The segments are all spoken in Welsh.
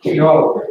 No.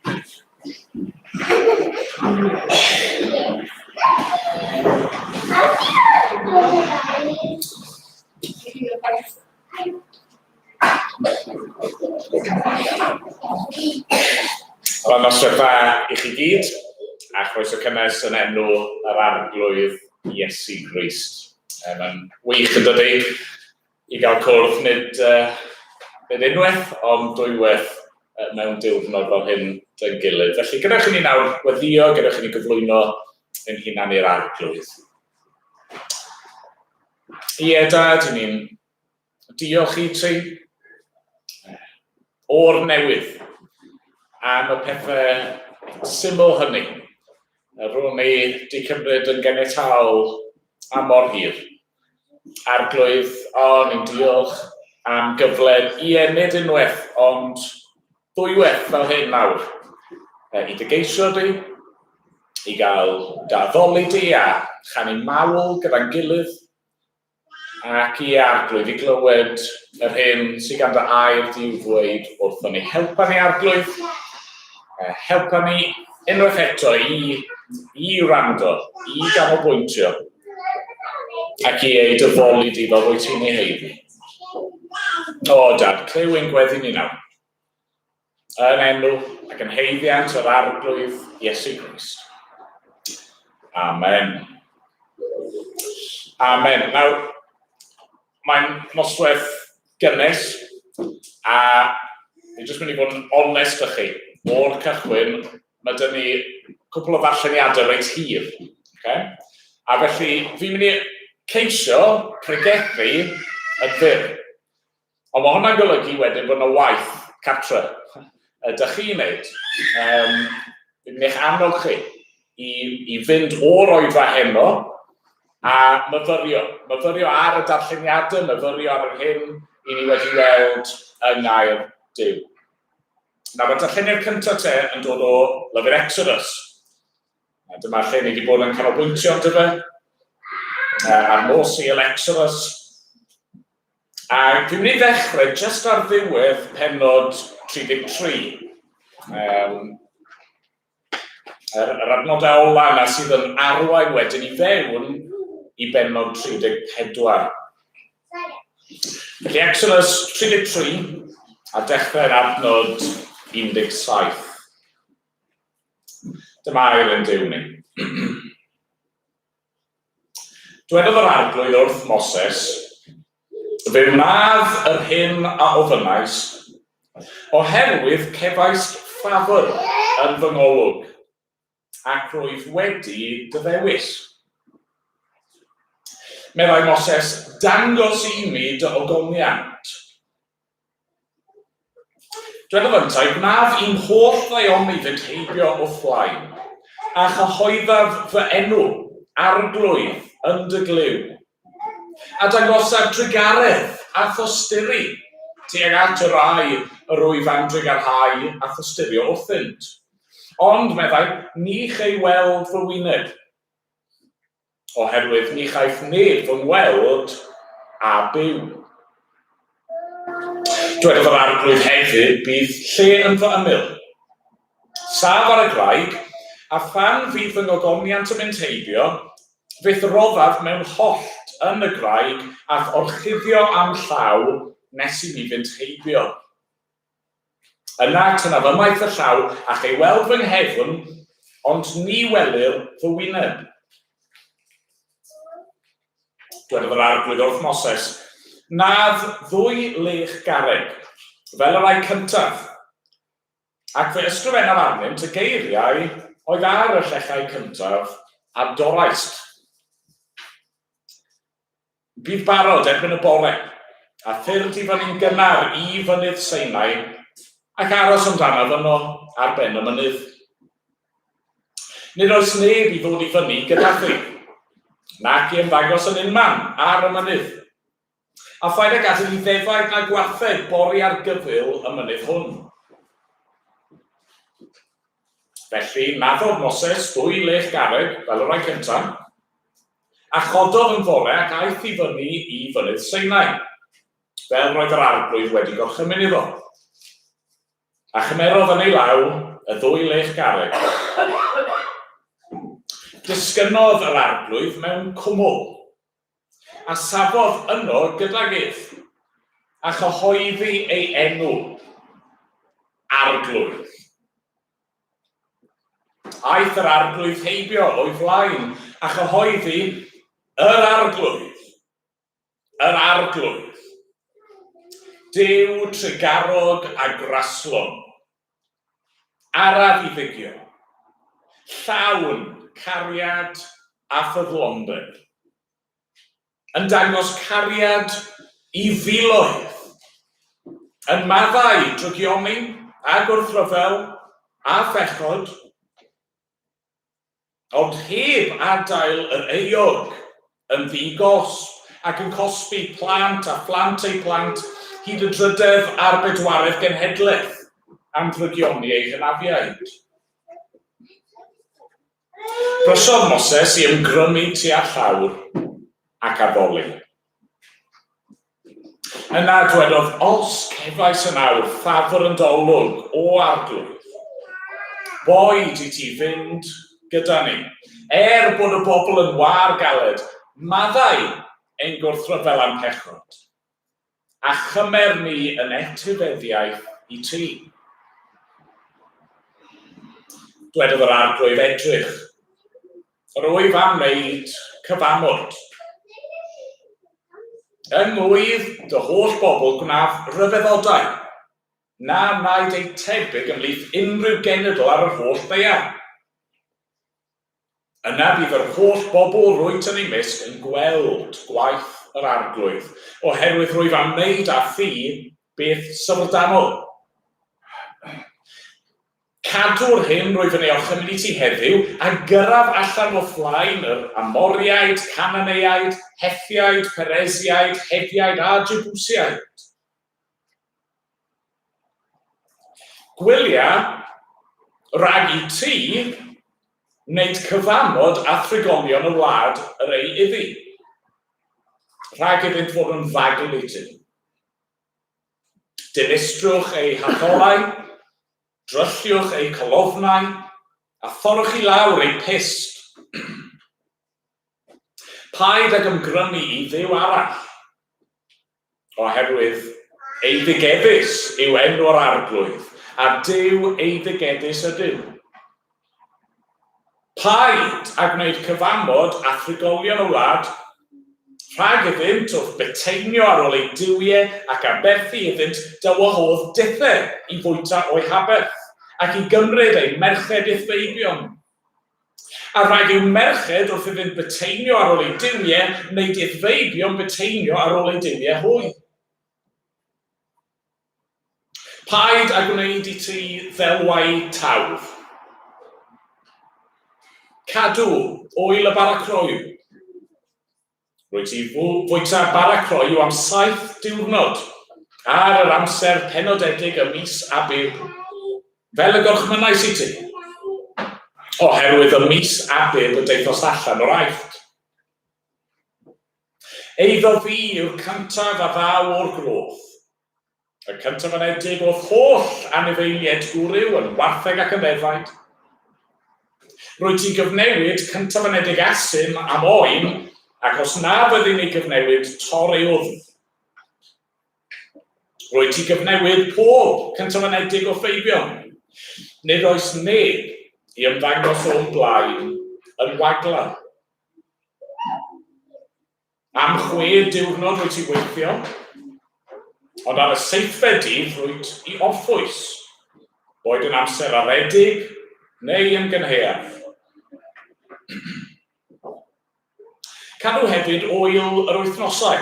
Good. Wel, noswaith dda i chi gyd, a chroeso cynnes yn enw yr arglwydd Iesu Grist. Mae'n wych yn dydi i gael cwrdd nid unwaith, ond dwywaith mewn diwrnod fel hyn yn gilydd. Felly, gyda chi ni nawr weddio, gyda chi ni gyflwyno yn hunan i'r arglwydd. Ie, dad, ni'n diolch i ti o'r newydd am y pethau syml hynny. Rwy'n ni wedi cymryd yn genedlaethol am mor hir. Arglwydd, ni'n diolch am gyfle i enid unwaith, ond dwywaith fel hyn nawr. I dy geisio di, i gael daddoli di a chanu mawl gyda'n gilydd, ac i arglwydd i glywed yr hyn sydd gan dy air di i'w ddweud wrthon ni. Helpa ni arglwydd, helpa ni unwaith eto i wrando, i ganolbwyntio, ac i ei dyfoli di fel wyt ti'n ei heiddi. Dad, clyw ein gweddi ni nawr. Yn enw ac yn heiddiant yr arglwydd Iesu Grist. Amen. Amen. Nawr, mae'n noswaith gynnes, a ni'n jyst mynd i fod yn onest â chi. O'r cychwyn, mae dyn ni cwpl o ddarlleniadau reit hir. Okay? A felly, fi'n mynd i ceisio pregethu yn fyr. Ond mae hwnna'n golygu wedyn bod yna waith cartre. Ydych chi'n neud. Fi'n mynd i'ch annog chi i fynd o'r Oedfa heno a myfyrio ar y darlleniadau, myfyrio ar yr hyn i ni wedi weld yng Ngaer Dyw. Nawr, y darlleniad cyntaf te yn dod o lyfr Exodus. Dyma lle ni wedi bod yn canolbwyntio yn dyfa, ar nos i'r Exodus. A fi'n mynd i ddechrau jyst ar ddiwedd pennod 33. Yr adnodau ola yna sydd yn arwain wedyn i fewn i bennod 34. Felly Exodus 33 a dechrau'r adnod 17. Dyma ail yn Duw ni. Dywedodd yr arglwydd wrth Moses, fe wnadd yr hyn a ofynnais, oherwydd cefais ffafr yn fy ngolwg, ac roedd wedi dyddewis. Meddai Moses, dangos i mi dy ogoniant. Dywedodd yntau, gnaf i'n holl ddaioni fynd heibio o flaen, a chyhoeddaf fy enw, arglwydd, yn dy glyw, a dangosaf drigaredd a thosturi, tuag at y rai yr wyf am drigarhau a thosturio wrthynt. Ond meddai, ni chei weld fy wyneb, oherwydd ni chaiff neb fy ngweld a byw. Dywedodd yr arglwydd hefyd bydd lle yn fy ymyl, saf ar y graig, a phan fydd fy ngogoniant yn mynd heibio, fydd roddaf mewn hollt yn y graig ac orchuddio am llaw nes i mi fynd heibio. Yna tyna fy maith y llaw ac ei weld fy nghefn, ond ni welir fy wyneb. Dywedodd yr arglwydd wrth Moses, nadd ddwy lech garreg, fel yr ai cyntaf, ac fe ysgrifennaf arnynt y geiriau oedd ar y llechau cyntaf a doraist. Bydd barod erbyn y bore, a ffyrdd i fan ni'n gynnar i fynydd Seinai, ac aros amdano fyno ar ben y mynydd. Nid oes neb i ddod i fyny gyda chi, nac i ymddangos yn unman ar y mynydd. A phaid ag adael i ddefaid na gwartheg bori ar gyfyl y mynydd hwn. Felly, naddodd Moses dwy lech garreg fel yr ai cyntaf, a chododd yn fore ac aeth i fyny i fynydd Seinai, fel roedd yr arglwydd wedi gorchymyn iddo. A chymerodd yn ei law y ddwy lech garreg. Disgynodd yr arglwydd mewn cwmwl, a safodd yno gydag ef, a chyhoeddi ei enw, arglwydd. Aeth yr arglwydd heibio o'i flaen, a chyhoeddi yr arglwydd, yr arglwydd. Duw trigarog a graslon, araf i ddygio, llawn cariad a ffyddlondeb, yn dangos cariad i filoedd, yn maddau drygioni a gwrthryfel a phechod, ond heb adael yr euog yn ddigosb ac yn cosbi plant a phlant ei plant hyd y drydedd a'r bedwaredd genhedlaeth am drygioni ei hynafiaid. Brysodd Moses i ymgrymu tua llawr ac addoli. Yna dwedodd, os cefais yn awr ffafr yn dolwg o arglwydd, boed i ti fynd gyda ni, bod y bobl yn war galed, maddau ein gwrthryfel am pechod, a chymer ni yn etifeddiaeth i ti. Dwedodd yr arglwydd edrych, rwyf am wneud cyfamod. Yng ngwydd dy holl bobl gwnaeth ryfeddodau, na wnaed ei tebyg ymhlith unrhyw genedl ar yr holl ddaear. Yna bydd yr holl bobl rwyt yn ei misg yn gweld gwaith yr arglwydd, oherwydd rwyf am wneud â thi beth syfrdanol. Cadw'r hyn rwyf yn ei orchymyd i ti heddiw, a gyrraedd allan o flaen yr Amoriaid, Cananeaid, Hethiaid, Peresiaid, Hefiaid a Jebusiaid. Gwylia rhag i ti wneud cyfamod a thrigolion y wlad yr ei iddi, rhag iddynt fod yn fagl i ti. Dinistrwch ei hatholau, drylliwch ei colofnau, a thorwch i lawr ei pist. Paid ag ymgrymu i dduw arall, oherwydd ei ddigeddus yw enw'r arglwydd, a Duw ei ddigeddus ydyw. Paid ag wneud cyfamod a thrigolion y wlad, rhag iddynt wrth beteinio ar ôl ei diwiau ac aberthu iddynt dywahodd dithau i fwyta o'i haberth ac i gymryd ei merched uthfeibion. A rhag i'w merched wrth iddynt beteinio ar ôl ei diwiau neu uthfeibion beteinio ar ôl ei diwiau hwy. Paid ag wneud i ti ddelwau tawdd. Cadw oil y baracroiw. Rwyt ti fwyta baracroiw am 7 diwrnod ar yr amser penodedig y mis Abib, fel y gorchmynnais i ti, oherwydd y mis Abib y deithos allan o'r Aifft. Eiddo fi yw'r cyntaf a ddaw o'r groth, y cyntaf yn edig oedd holl anifeiliaid gwryw yn wartheg ac yn ddefaid. Rwyt ti gyfnewid cyntaf yn edig asyn am oen, ac os na byddwn ni gyfnewid torri wddf. Rwyt ti gyfnewid pob cyntaf yn edig o ffeibion. Nid oes neb i ymddangos o'n blaen yn waglan. Am 6 diwrnod rwyt ti weithio, ond ar y 7th dydd rwyt i offwys, boed yn amser aredig neu ymgynheuaeth. Cadw hefyd oil yr wythnosau,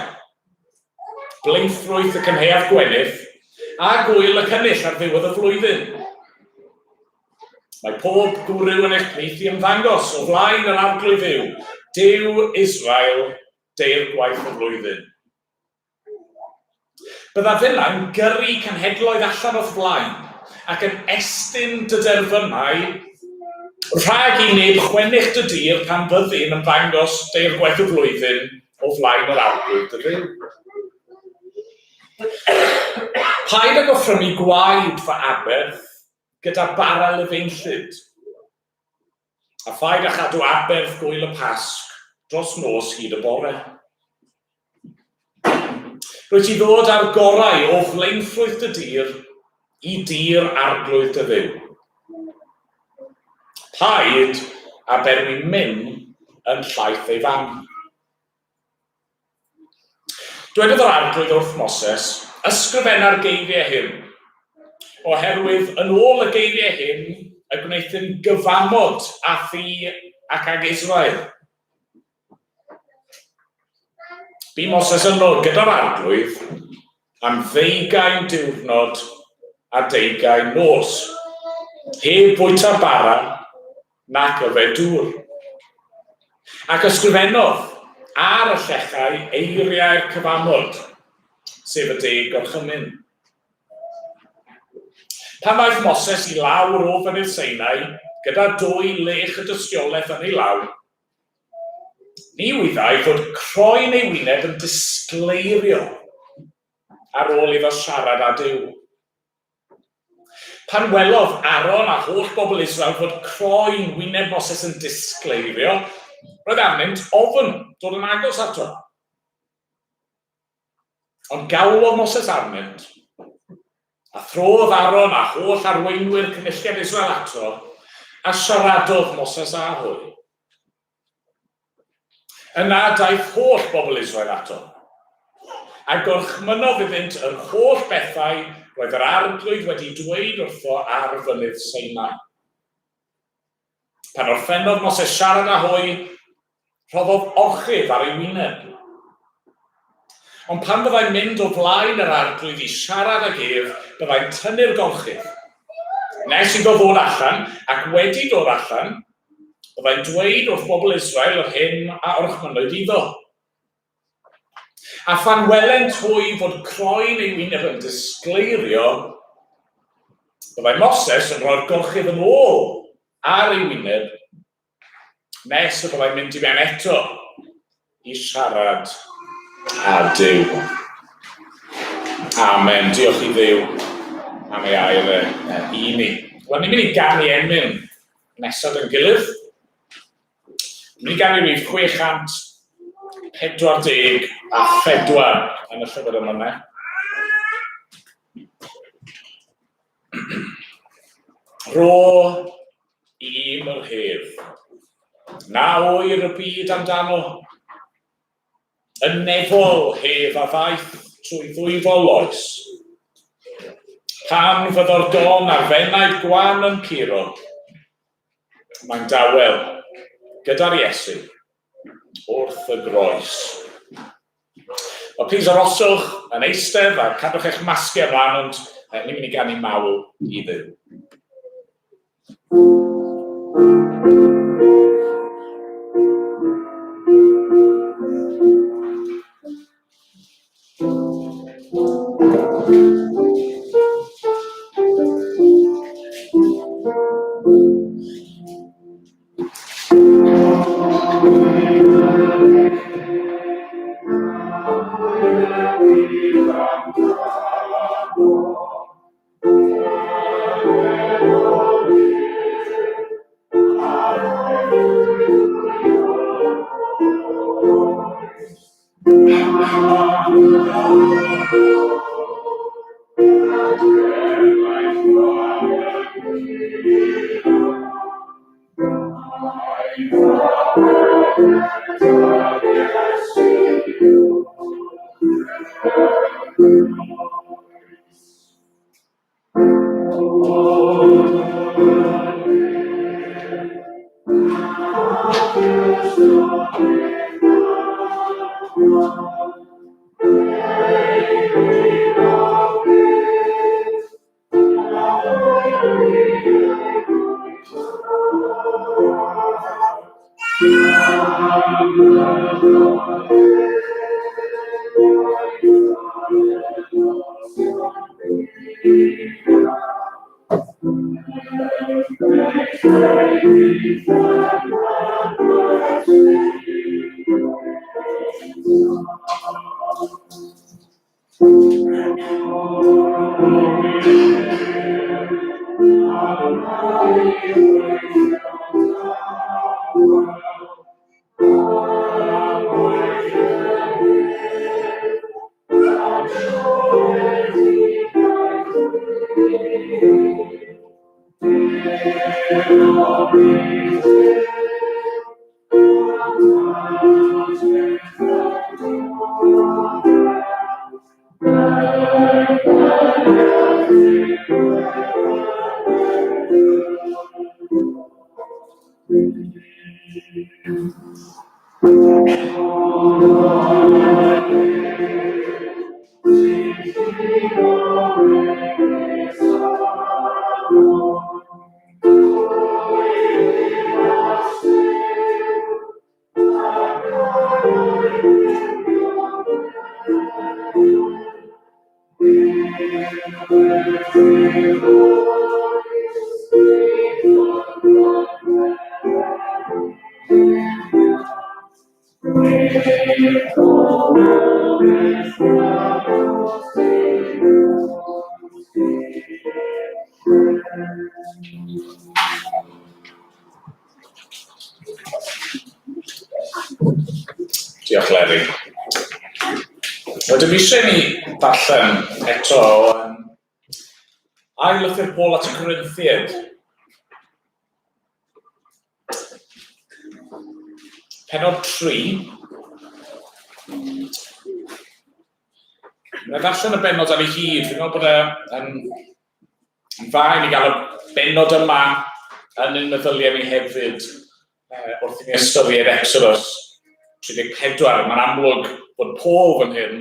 bleinthrwyth y cynheuaeth gwenith, a gwyl y cynnill ar ddiwedd y flwyddyn. Mae pob gwryw yn eich plith i ymddangos o flaen yr arglwydd Dduw, Duw Israel, deir gwaith y flwyddyn. Bydda fyna'n gyrru cenhedloedd allan o'ch flaen, ac yn estyn dy derfynau, rhag i neb chwennych dy dir pan fyddin yn ddangos deir gwaith y flwyddyn o flaen yr arglwydd dy Dduw. Paid ag offrymu gwaed fy aberth gyda barel y feinllyd. A phaid a chadw aberth gwyl y pasg dros nos hyd y bore. Rwyt ti ddod ar gorau o flaenffrwydd dy dir I dir arglwydd dy dduw. Paid a berwi myn yn llaeth ei fam. Dwedodd yr arglwydd wrth Moses, ysgrifenna'r geiriau hyn, oherwydd yn ôl y geiriau hyn y gwneithyn gyfamod a thi ac ag Israel. Bu Moses yno gyda'r arglwydd am 20 diwrnod a 20 nos, heb bwyta bara nac yfed dŵr. Ac ysgrifennodd ar y llechau eiriau'r cyfamod, sef y 10 gorchymyn. Pan ddaeth Moses I lawr o Fynydd Sinai, gyda 2 lech y dystiolaeth yn ei law, ni wyddai fod croen ei wyneb yn disgleirio ar ôl iddo siarad â Duw. Pan welodd Aaron a holl bobl Israel fod croen wyneb Moses yn disgleirio, roedd arnynt ofn dod yn agos ato. Ond gawlodd Moses arnynt, a throdd Aaron a holl arweinwyr cynulliad Israel ato, a siaradodd Moses a hwy. Yna daeth holl bobl Israel ato, a gorchmynodd iddynt yr holl bethau roedd yr arglwydd wedi dweud wrtho ar Fynydd Sinai. Pan orffennodd Moses siarad â hwy, rhoddodd orchudd ar ei wyneb. Ond pan byddai'n mynd o flaen yr arglwydd I siarad ag ef, byddai'n tynnu'r golchydd. Nes iddo ddod allan, ac wedi dod allan, byddai'n dweud wrth bobl Israel yr hyn a orchmynwyd iddo. A phan welent hwy fod croen ei wyneb yn disgleirio, byddai Moses yn rhoi'r golchydd yn ôl ar ei wyneb, nes y byddai'n mynd I mewn eto I siarad â Duw. Amen. Diolch I Dduw am ei air I ni. Wel, ni'n mynd I ganu enmyn nesaf yn gilydd. Ni'n ganu rhif 640 a 4 yn y llyfr yma. Ro I'm yr hedd, na oer y byd amdano, yn nefol hef a faith trwy ddwyfol oes. Pan fyddo'r don ar fennau gwan yn curo, mae'n dawel gyda'r Iesu wrth y groes. O plis aroswch yn eistedd a cadwch eich masgu ymlaen, ond ni'n mynd I ganu mawl I Dduw. Diolch Leri. Wedyn mi eisiau ni darllen eto ail lythyr Paul at y Corinthiaid. Pennod 3. Mae'n darllen y bennod ar ei hyd. Fi'n meddwl bod yn fain i gael y bennod yma yn ein meddyliau ni hefyd wrth i ni ystyried Exodus 34. Mae'n amlwg bod Paul fan hyn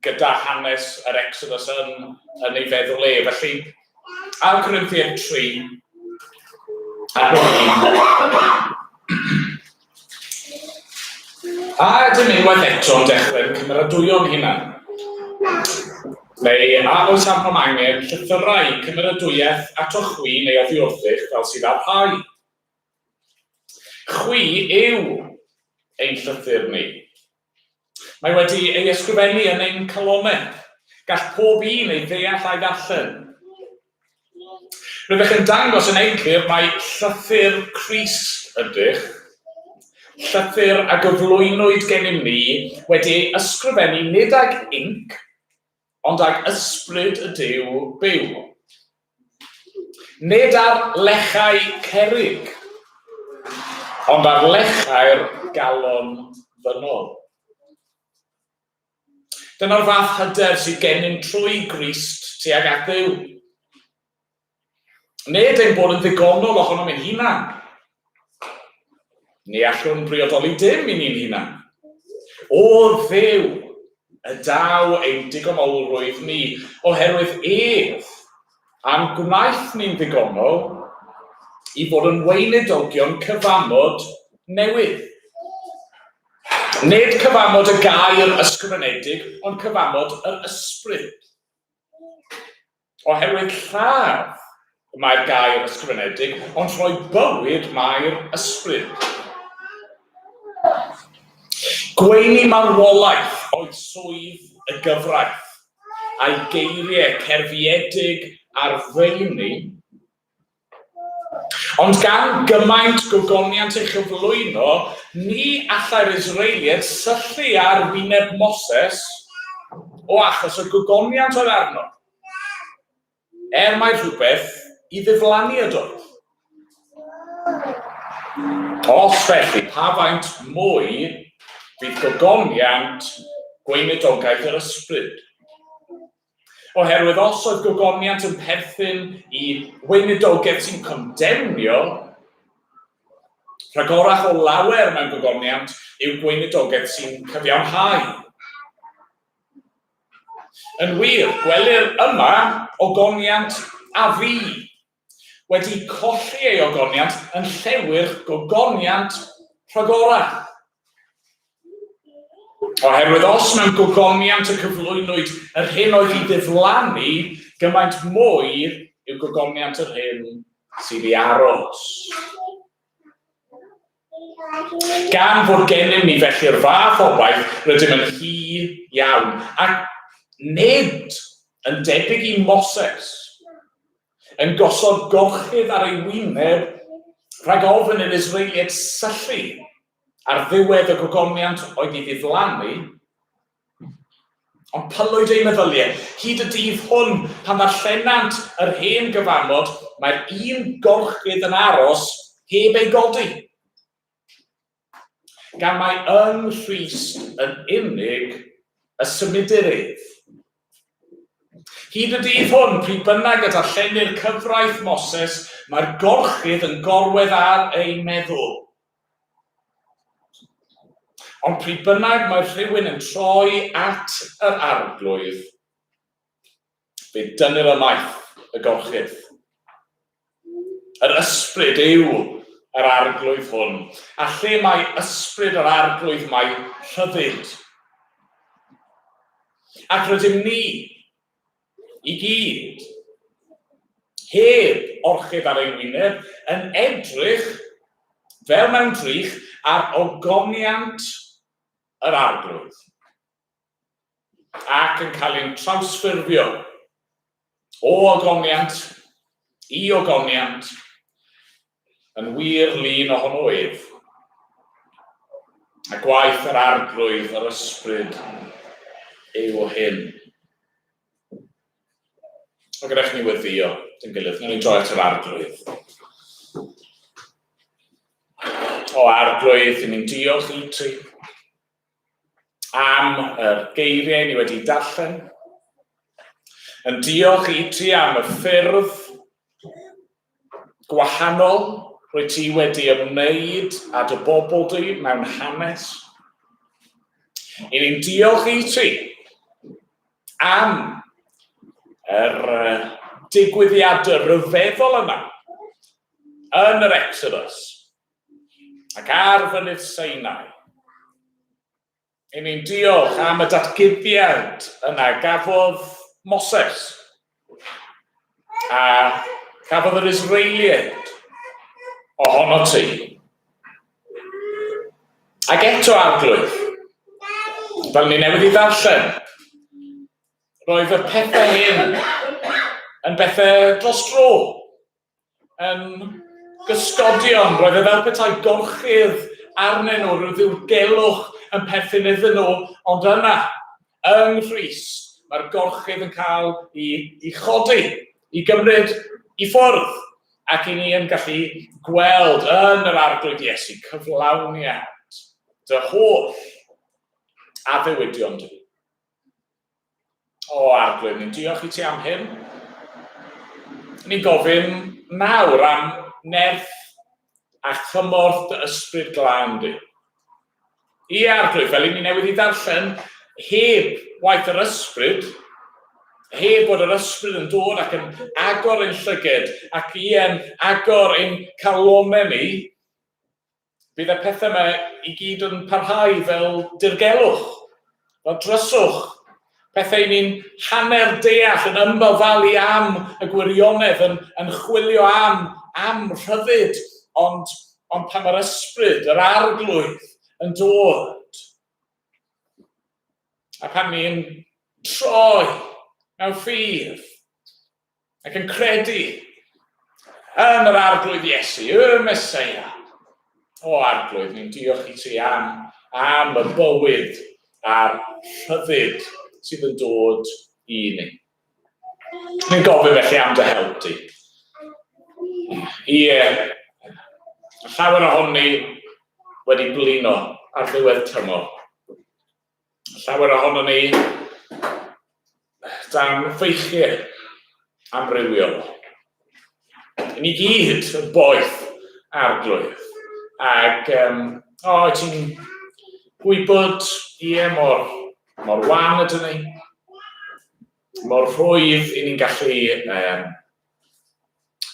gyda hanes yr Exodus yn ei feddwl e. Felly, ar Corinthiaid 3, ar 1. A ydym unwaith eto yn dechrau'n cymeradwyo'n hunan. Neu, a oes am hwn angen llythyrau cymeradwyaeth ato chwi neu oddi wrthych fel sydd ar rhai. Chwi yw ein llythyr ni. Mae wedi ei ysgrifennu yn ein calonau. Gall pob un ei ddeall a'i ddarllen. Rydych yn dangos yn eiclir mae llythyr Crist ydych. Llythyr a gyflwynwyd gennym ni wedi ei ysgrifennu nid ag inc, ond ag ysbryd y Duw byw. Nid ar lechau cerrig, ond ar lechau'r galon ddynol. Dyna'r fath hyder sydd gennym trwy Grist tuag at Dduw. Nid ein bod yn ddigonol ohonom ein hunan. Ni allwn briodoli dim i ni'n hunan. O Dduw, y daw ein digonolrwydd ni, oherwydd ef, am gwnaeth ni'n ddigonol, i fod yn weinidogion cyfamod newydd. Nid cyfamod y gair ysgrifenedig, ond cyfamod yr ysbryd. Oherwydd lladd mae'r gair ysgrifenedig, ond rhoi bywyd mae'r ysbryd. Gweini marwolaeth oedd swydd y gyfraith, a'i geiriau cerfiedig ar feini, ond gan gymaint gogoniant ei chyflwyno, ni allai'r Israeliad syllu ar wyneb Moses o achos y gogoniant oedd arno. Mae rhywbeth i ddiflannu ydoedd. Os felly, pa faint mwy fydd gogoniant gweinidogaeth yr ysbryd. Oherwydd os oedd gogoniant yn perthyn i weinidogaeth sy'n condemnio, rhagorach o lawer mewn gogoniant yw gweinidogaeth sy'n cyfiawnhau. Yn wir, gwelir yma ogoniant a fi wedi colli ei ogoniant yn llewyr gogoniant rhagorach. Oherwydd os mewn gogoniant y cyflwynwyd yr hyn oedd i ddiflannu, gymaint mwy yw gogoniant yr hyn sydd i aros. Gan fod gennym ni felly'r fath o waith rydym yn hir iawn, ac nid yn debyg i Moses, yn gosod gorchydd ar ei wyneb rhag ofyn i'r Israeliad syllu ar ddiwedd y gogoniant oedd i ddiflannu, Ond pylwyd ei meddyliau, hyd y dydd hwn, pan ddarllenant yr hen gyfamod, mae'r un gorchydd yn aros heb ei godi. Gan mai yng Nghrist yn unig y symudir ef. Hyd y dydd hwn, pryd bynnag y darllenir cyfraith Moses, mae'r gorchydd yn gorwedd ar ei meddwl. Ond pryd bynnag mae rhywun yn troi at yr arglwydd, fe dynir ymaith y gorchydd. Yr ysbryd yw yr arglwydd hwn, a lle mae ysbryd yr arglwydd mae rhyddid. Ac rydym ni, i gyd, heb orchydd ar ein wyneb, yn edrych fel mewn drych ar ogoniant yr arglwydd, ac yn cael ein trawsffurfio o ogoniant i ogoniant yn wir lun ohono ef. A gwaith yr arglwydd, yr ysbryd, yw hyn. O gyda chi weddio, dyn gilydd, ni'n droi at yr arglwydd. O arglwydd, ni'n diolch i ti am yr geiriau ni wedi darllen. Yn diolch i ti am y ffyrdd gwahanol rwy ti wedi ymwneud â dy bobl di mewn hanes. I ni'n diolch i ti am yr digwyddiadau rhyfeddol yma yn yr Exodus ac ar fynydd Sinai. I ni'n diolch am y datguddiad yna gafodd Moses a gafodd yr Israeliaid ohono ti. Ac eto arglwydd, fel ni newydd i ddarllen, roedd y pethau hyn yn bethau dros dro, yn gysgodion, roedd y fel petai gorchydd arnyn nhw, rhyw ddiwgelwch yn perthyn iddyn nhw, ond yna, yng Nghrist, mae'r gorchydd yn cael i chodi, i gymryd i ffwrdd, ac i ni yn gallu gweld yn yr arglwydd Iesu cyflawniad dy holl addewidion di. O arglwydd, ni'n diolch i ti am hyn. Ni'n gofyn nawr am nerth a chymorth dy ysbryd glân di. I arglwydd, fel i ni newydd i ddarllen, heb waith yr ysbryd, heb bod yr ysbryd yn dod ac yn agor ein llyged ac yn agor ein calonau ni, bydd y pethau yma i gyd yn parhau fel dirgelwch, fel dryswch, pethau ni'n hanner deall yn ymbalfalu am y gwirionedd, yn chwilio am rhyddid, ond pan mae'r ysbryd, yr arglwydd, yn dod. A pan ni'n troi mewn ffydd ac yn credu yn yr arglwydd Iesu, y Meseia. O arglwydd, ni'n diolch i ti am y bywyd a'r rhyddid sydd yn dod i ni. Ni'n gofyn felly am dy help ti. Llawer ohoni wedi blino ar ddiwedd tymor. Llawer ohono ni dan feichiau amrywiol. I ni gyd yn boeth arglwydd. Ac ti'n gwybod mor wan ydyn ni, mor rhwydd i ni'n gallu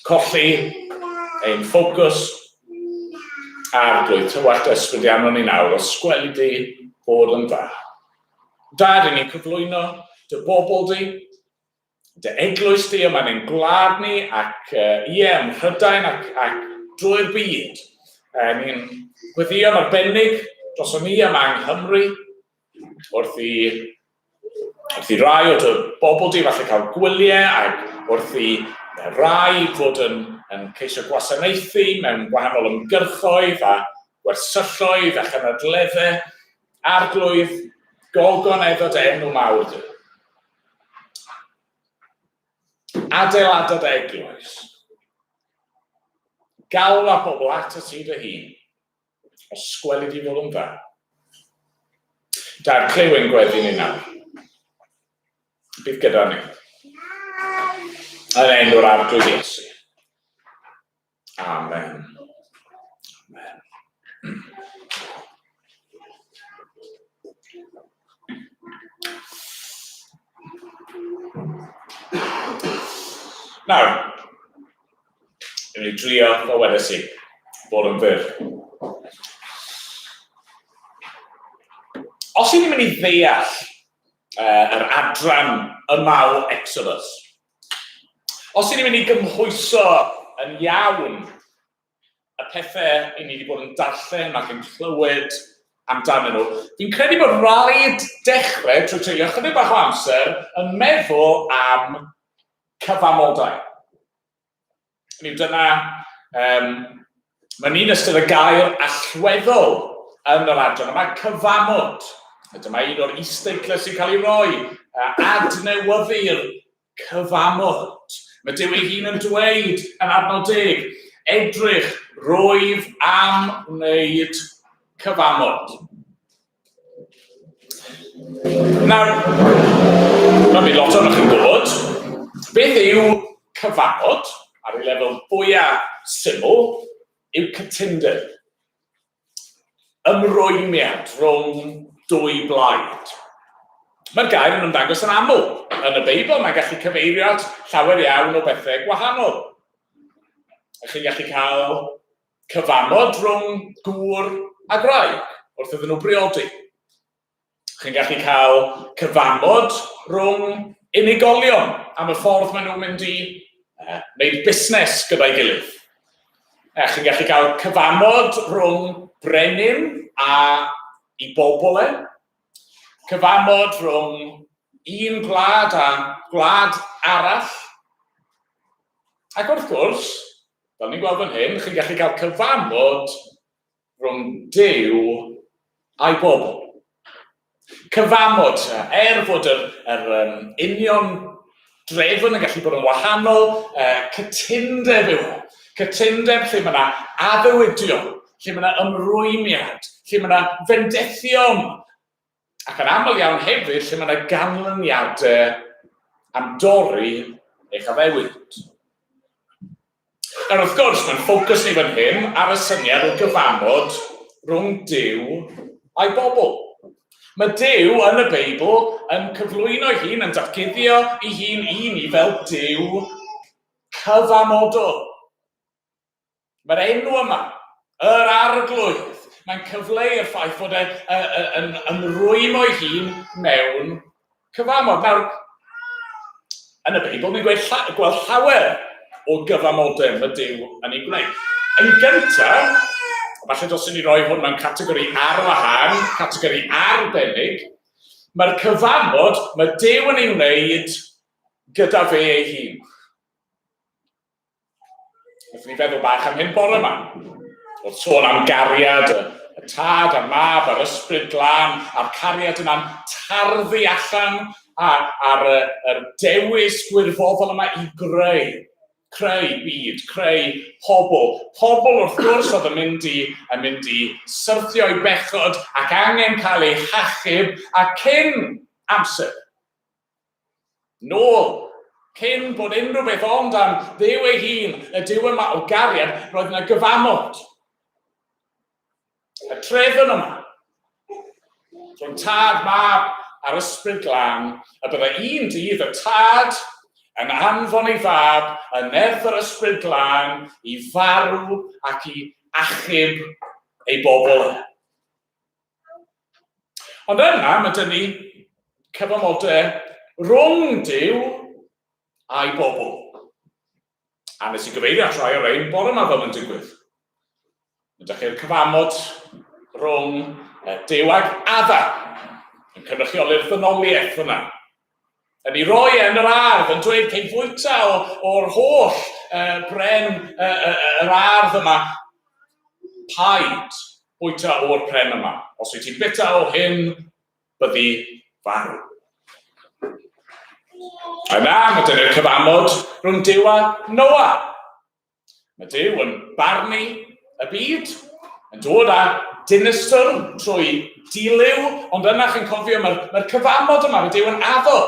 colli ein ffocws arglwydd tywallt ysbryd annon ni nawr, os gweli di bod yn dda. Dad, i ni'n cyflwyno dy bobl di, dy eglwys di yma ni'n gwlad ni, ac ym Mhrydain ac drwy'r byd. Ni'n gweddïo'n arbennig dros ni yma yng Nghymru, wrth i rai o dy bobl di falle cael gwyliau, ac wrth i rai fod yn ceisio gwasanaethu mewn gwahanol ymgyrchoedd a gwersylloedd a chynadleddau, arglwydd, gogoneddod enw mawr di. Adeiladad eglwys. Gawl a bobl at y tŷ dy hun. Os sgweli di fod yn dda. Da'r clywyn gweddi ni nawr. Bydd gyda ni. Yn enw'r arglwydd Iesu. Amen. Amen. Nawr, ni drio o wedes i bod yn fyr. Os ydym mynd i ddeall yr adran yma o Exodus, os ydym mynd i gymhwyso yn iawn y pethau i ni wedi bod yn darllen ac yn clywed amdanyn nhw, fi'n credu bod rhaid dechrau trwy treulio chydig bach o amser yn meddwl am cyfamodau. Dyna, mae'n un ystod y gair allweddol yn yr adran yma, cyfamod. Dyma un o'r isteiclau sy'n cael ei roi, adnewyddu'r cyfamod. Mae Duw ei hun yn dweud yn adnod 10, edrych, rwyf am wneud cyfamod. Nawr, mae'n mynd lot o'ch yn gwybod, beth yw cyfamod, ar ei lefel fwyaf syml, yw cytundeb. Ymrwymiad rhwng dwy blaid. Mae'r gair yn ymddangos yn aml. Yn y Beibl, mae'n gallu cyfeirio at llawer iawn o bethau gwahanol. Chi'n gallu cael cyfamod rhwng gŵr a graig, wrth iddyn nhw briodi. Chi'n gallu cael cyfamod rhwng unigolion am y ffordd maen nhw'n mynd i wneud busnes gyda'i gilydd. Chi'n gallu cael cyfamod rhwng brenin a i bobl e. Cyfamod rhwng un gwlad a gwlad arall. Ac wrth gwrs, fel ni'n gweld fan hyn, chi'n gallu cael cyfamod rhwng Duw a'i bobl. Cyfamod, fod yr union drefn yn gallu bod yn wahanol, cytundeb yw. Cytundeb lle mae yna addewidion, lle mae yna ymrwymiad, lle mae yna fendethion. Ac yn aml iawn hefyd, lle mae yna ganlyniadau am dorri eich addewid. Wrth gwrs, mae'n ffocws ni fan hyn ar y syniad o gyfamod rhwng Duw a'i bobl. Mae Duw yn y Beibl yn cyflwyno ei hun, yn datguddio ei hun i ni fel Duw cyfamodol. Mae'r enw yma, yr arglwydd, mae'n cyfleu'r ffaith fod yn ymrwymo ei hun mewn cyfamod. Nawr, yn y Beibl, ni'n gweld llawer o gyfamodau mae Duw yn ei gwneud. Yn gyntaf, falle dylswn ni roi hwn mewn categori ar-wahân, categori arbennig, mae'r cyfamod mae Duw yn ei wneud gyda fe ei hun. Wnaethon ni feddwl bach am hyn bore yma. Oedd sôn am gariad, y tad a'r mab a'r ysbryd glân, a'r cariad yna'n tarddu allan ar y dewis gwirfoddol yma i creu byd, creu pobl. Pobl wrth gwrs oedd yn mynd i syrthio i bechod ac angen cael ei hachub a cyn amser. Nôl, cyn bod unrhyw beth ond am Dduw ei hun, y Duw yma o gariad, roedd yna gyfamod. Y trefn yma, rhwng tad, mab a'r ysbryd glân, a bydda un dydd y tad yn anfon ei fab, yn nerth yr ysbryd glân, i farw ac i achub ei bobl. Ond yna, mae dyn ni cyfamodau rhwng Duw a'i bobl. A nes i gyfeirio at rai o'r ein bore yma fel yn digwydd. Ydych chi'r cyfamod rhwng Duw ag Addan, yn cynrychioli'r ddynoliaeth yna. Yn ei roi yn yr ardd, yn dweud cei fwyta o'r holl bren yr ardd yma, paid bwyta o'r pren yma. Os wyt ti'n bita o hyn, byddi farw. Yna, mae dyna'r cyfamod rhwng Duw a Noa. Mae Duw yn barnu y byd, yn dod â dinistr trwy dilyw, ond yna chi'n cofio mae'r cyfamod yma, mae Duw yn addo.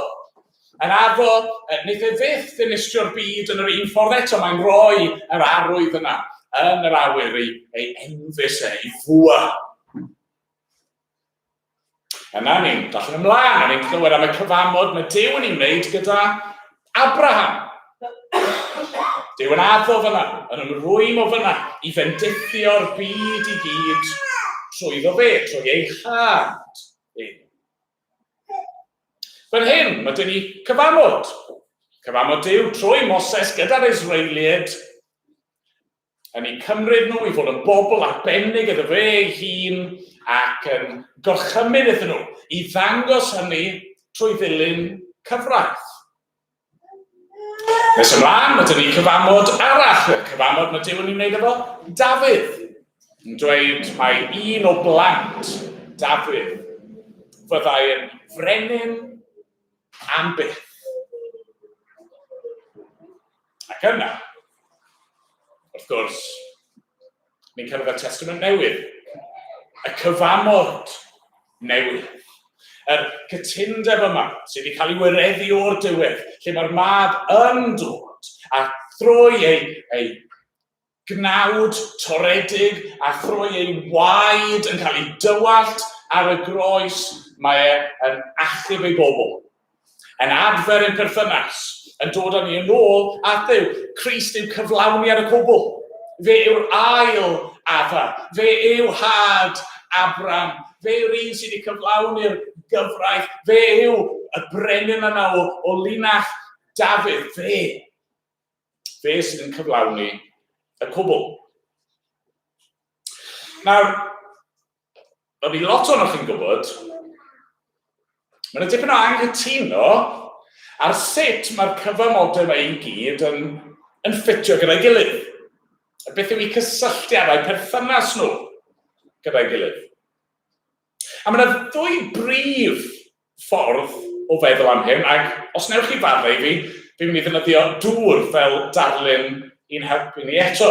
Yn addo, wneith e fyth dinistrio'r byd yn yr un ffordd eto, mae'n rhoi yr arwydd yna yn yr awyr ei enfus ei fwa. Yna ni'n darllen ymlaen, a ni'n clywed am y cyfamod mae Duw yn ei wneud gyda Abraham. Duw yn addo fyna, yn ymrwym o fyna, i fendithio'r byd i gyd trwyddo fe, trwy ei chad. Fan hyn, mae dyn ni cyfamod. Cyfamod Duw trwy Moses gyda'r Israeliad, yn ei cymryd nhw i fod yn bobl arbennig iddo fe ei hun, ac yn gorchymyn iddyn nhw, i ddangos hynny trwy ddilyn cyfraith. Nes ymlaen, mae dyn ni cyfamod arall, y cyfamod mae Duw yn ei wneud efo Dafydd. Yn dweud mai un o blant Dafydd fyddai yn frenin am byth. Ac yna, wrth gwrs, ni'n cyrraedd y Testament Newydd. Y cyfamod newydd. Yr cytundeb yma sydd wedi cael ei wireddu o'r diwedd, lle mae'r mab yn dod a throi ei gnawd toredig a throi ei waed yn cael ei dywallt ar y groes, mae e'n achub ei bobl. Yn adfer yn perthynas, yn dod â ni yn ôl at Dduw. Crist yw cyflawni ar y cwbl. Fe yw'r ail adda. Fe yw had Abraham. Fe yw'r un sydd wedi cyflawni'r gyfraith. Fe yw y brenin yna o linach Dafydd. Fe sydd yn cyflawni y cwbl. Nawr, oedd i lot o'ch chi'n gwybod, mae'n dipyn o anghytuno ar sut mae'r cyfamodau yma i gyd yn ffitio gyda'i gilydd. A beth yw eu cysylltiadau perthynas nhw gyda'i gilydd. A mae yna ddwy brif ffordd o feddwl am hyn, ac os newch chi farau fi, fi'n mynd i ddefnyddio dŵr fel darlun i'n helpu ni eto.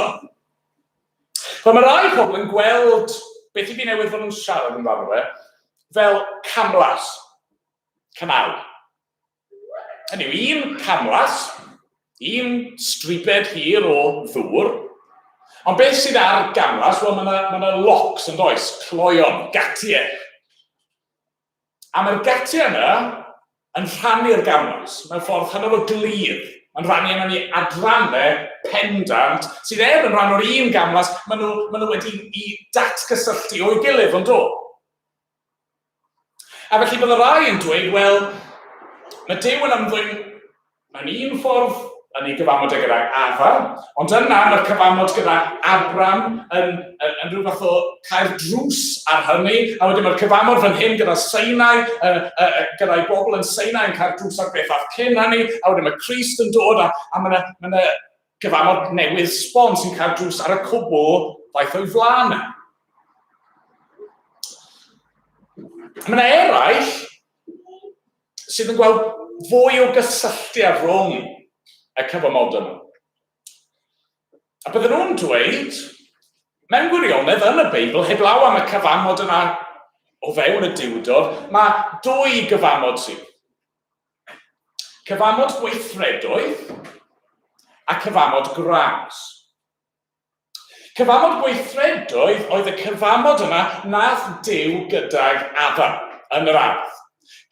Mae rai pobl yn gweld beth i fi newydd fod yn siarad yn fanno fel camlas, cynaw. Hynny yw, un camlas, un stribed hir o ddŵr, ond beth sydd ar gamlas, wel mae yna locs yn does, cloion, gatiau. A mae'r gatiau yna yn rhannu'r gamlas, mewn ffordd hynod o glir. Mae'n rhannu yna ni adrannau pendant, sydd yn rhan o'r un gamlas, maen nhw wedi i datgysylltu o'i gilydd, ond do. A felly bydd y rai yn dweud, wel, mae Duw yn ymddwyn mewn un ffordd yn ei gyfamod gyda Afar, ond yna mae'r cyfamod gyda Abram yn rhyw fath o cael drws ar hynny, a wedyn mae'r cyfamod fan hyn gyda Sinai, gyda'i bobl yn Sinai yn cael drws ar beth ar cyn hynny, a wedyn mae Crist yn dod, a mae yna gyfamod newydd sbon sy'n cael drws ar y cwbl faith o'i flaen. Mae yna eraill sydd yn gweld fwy o gysylltiad rhwng y cyfamod yma. A bydden nhw'n dweud, mewn gwirionedd yn y Beibl, heblaw am y cyfamod yna o fewn y diwdod, mae dwy gyfamod sydd. Cyfamod gweithredoedd a cyfamod gras. Cyfamod gweithredoedd oedd y cyfamod yna nath Duw gydag Adam yn yr ardd.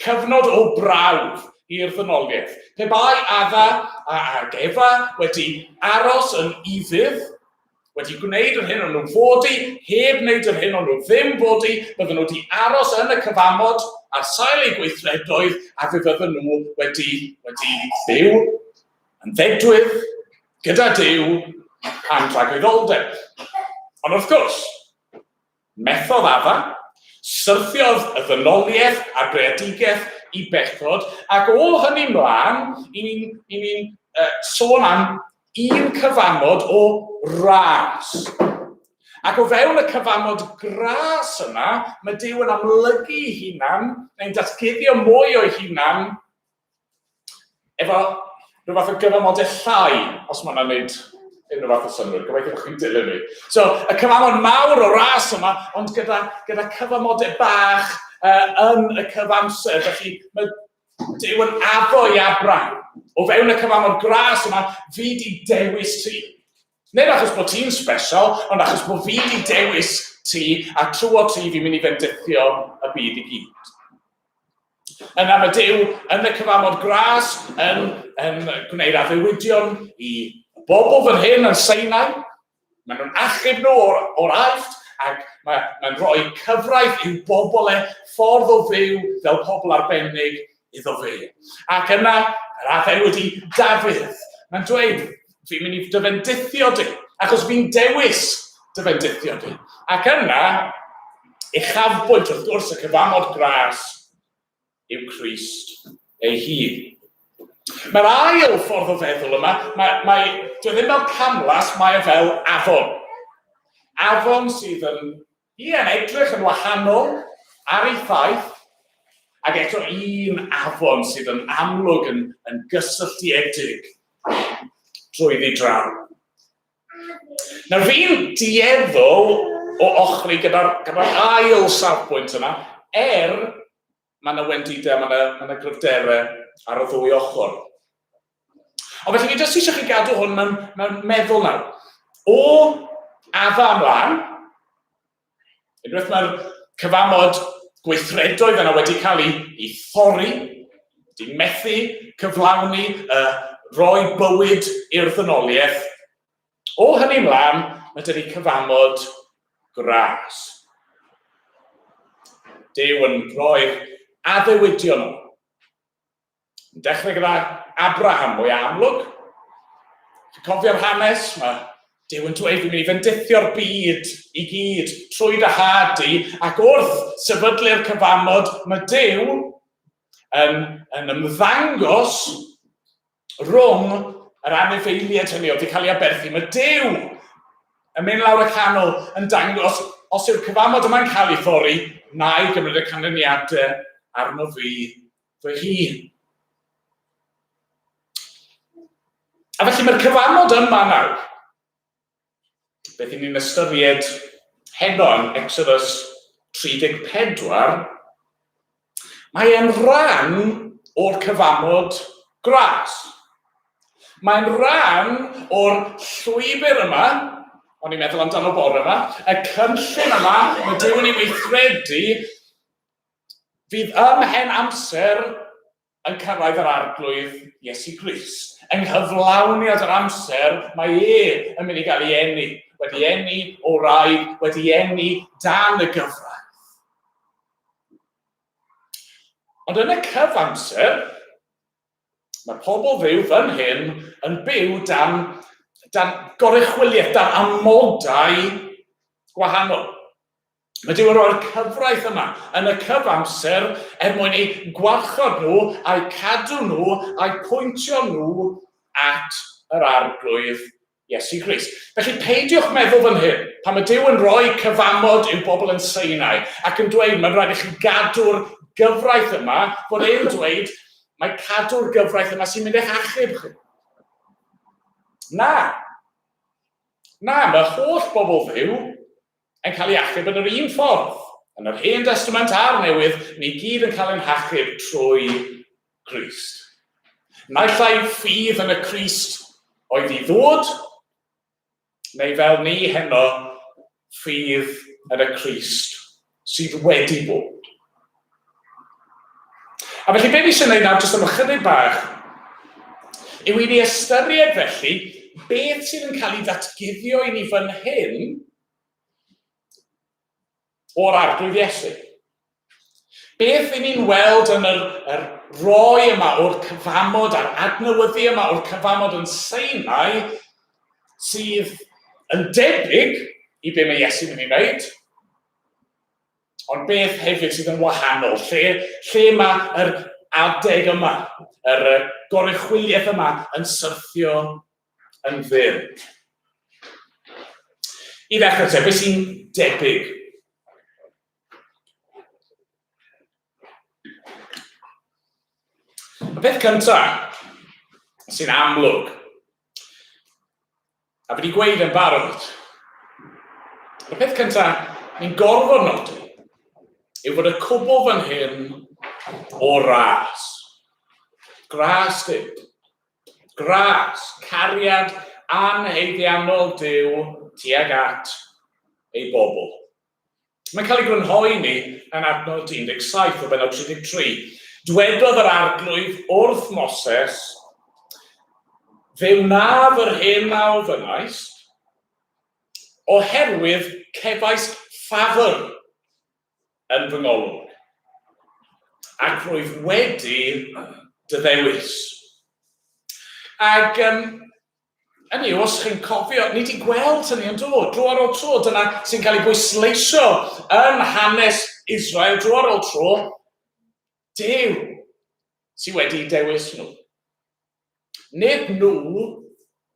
Cyfnod o brawf i'r ddynoliaeth. Pe bai Adda ac Efa wedi aros yn ifydd, wedi gwneud yr hyn o'n nhw'n fodi, heb wneud yr hyn o'n nhw ddim fodi, bydden nhw wedi aros yn y cyfamod ar sail eu gweithredoedd, a fe fydden nhw wedi byw yn ddedwydd gyda Duw am rhagwyddoldeb. Ond wrth gwrs, methodd Adda, syrthiodd y ddynoliaeth a'r greadigaeth i bechod, ac o hynny mlaen, i ni'n sôn am un cyfamod o ras. Ac o fewn y cyfamod gras yna, mae Duw yn amlygu ei hunan, neu'n datguddio mwy o'i hunan, efo rhyw fath o gyfamodau llai, os mae yna'n gwneud unrhyw fath o synwyr, gobeithio bod chi'n dilyn fi. So, y cyfamod mawr o ras yma, ond gyda cyfamodau bach yn y cyfamser, felly mae Duw yn addo i Abraham. O fewn y cyfamod gras yma, fi di dewis ti. Nid achos bod ti'n special, ond achos bod fi di dewis ti, a trwy o ti fi'n mynd i fendithio y byd i gyd. Yna mae Duw yn y cyfamod gras yn gwneud addewidion i bobl fan hyn yn Sinai. Maen nhw'n achub nhw o'r Aifft, ac mae'n rhoi cyfraith i'w bobl ffordd o fyw fel pobl arbennig iddo fe. Ac yna, yr addewid i Dafydd, mae'n dweud, fi'n mynd i dyfendithio di, achos fi'n dewis dyfendithio di. Ac yna, uchafbwynt wrth gwrs y cyfamod gras yw Crist ei hun. Mae'r ail ffordd o feddwl yma, dwi ddim fel camlas, mae e fel afon. Afon sydd yn edrych yn wahanol ar ei ffaith, ac eto un afon sydd yn amlwg yn gysylltiedig drwyddi draw. Nawr fi'n dueddol o ochri gyda'r ail safbwynt yna, mae yna wendidau, mae yna gryfderau ar y ddwy ochr. Ond felly, fi jyst eisiau chi gadw hwn mewn meddwl nawr. O adda ymlaen, unwaith mae'r cyfamod gweithredoedd yna wedi cael ei thorri, wedi methu cyflawni, roi bywyd i'r ddynoliaeth. O hynny ymlaen, mae dyna cyfamod gras. Duw yn rhoi'r addewidion nhw. Yn dechrau gyda Abraham mwy amlwg. Chi'n cofio'r hanes, mae Duw yn dweud fi'n mynd i fendithio'r byd i gyd trwy dy had i, ac wrth sefydlu'r cyfamod, mae Duw yn ymddangos rhwng yr anifeiliaid hynny oedd wedi cael ei aberthu. Mae Duw yn mynd lawr y canol yn dangos, os yw'r cyfamod yma'n cael ei thorri, na i gymryd y canlyniadau arno fi fy hun. A felly mae'r cyfamod yma nawr, beth ni'n ystyried heno yn Exodus 34, mae e'n rhan o'r cyfamod gras. Mae'n rhan o'r llwybr yma, o'n i'n meddwl amdano bore yma, y cynllun yma, mae Duw yn ei weithredu, fydd ymhen amser yn cyrraedd yr arglwydd Iesu Grist. Yng nghyflawniad yr amser, mae yn mynd i gael ei eni. Wedi eni o rai, wedi eni dan y gyfraith. Ond yn y cyfamser, mae pobl ddiw fan hyn yn byw dan goruchwyliaeth, dan amodau gwahanol. Mae Duw yn rhoi'r cyfraith yma yn y cyfamser mwyn eu gwarchod nhw, a'i cadw nhw, a'i pwyntio nhw at yr arglwydd Iesu Grist. Felly peidiwch meddwl fan hyn, pan mae Duw yn rhoi cyfamod i'w bobl yn Sinai, ac yn dweud, mae'n rhaid i chi gadw'r gyfraith yma, bod e'n dweud, mae cadw'r gyfraith yma sy'n mynd eich achub chi. Na, mae holl bobl ddiw yn cael ei achub yn yr un ffordd. Yn yr Hen Testament a'r Newydd, ni gyd yn cael ein hachub trwy Grist. Naill ai ffydd yn y Crist oedd i ddod, neu fel ni heno, ffydd yn y Crist sydd wedi bod. A felly be fi eisiau gwneud nawr, jyst am ychydig bach, yw i ni ystyried felly beth sydd yn cael ei ddatguddio i ni fan hyn o'r arglwydd Iesu. Beth i ni'n weld yn yr roi yma o'r cyfamod, a'r adnewyddu yma o'r cyfamod yn Sinai, sydd yn debyg i be mae Iesu'n mynd i wneud, ond beth hefyd sydd yn wahanol, lle mae'r adeg yma, yr goruchwyliaeth yma yn syrthio yn fyr. I ddechrau te, beth sy'n debyg? Y peth cyntaf sy'n amlwg, a wedi gweud yn barod, y peth cyntaf ni'n gorfod nodi yw fod y cwbl fan hyn o ras. Gras Duw. Gras, cariad anheiddiannol Duw tuag at ei bobl. Mae'n cael ei grynhoi ni yn adnod 17 o bennod 33. Dwedodd yr arglwydd wrth Moses, fe wnaf yr hen naw fynnais, oherwydd cefais ffafr yn fy ngolwg, ac rwyf wedi dyddewis. Ac hynny yw, os chi'n cofio, ni wedi gweld hynny yn dod, dro ar ôl tro, dyna sy'n cael ei bwysleisio yn hanes Israel, dro ar ôl tro, Duw sydd wedi dewis nhw. Nid nhw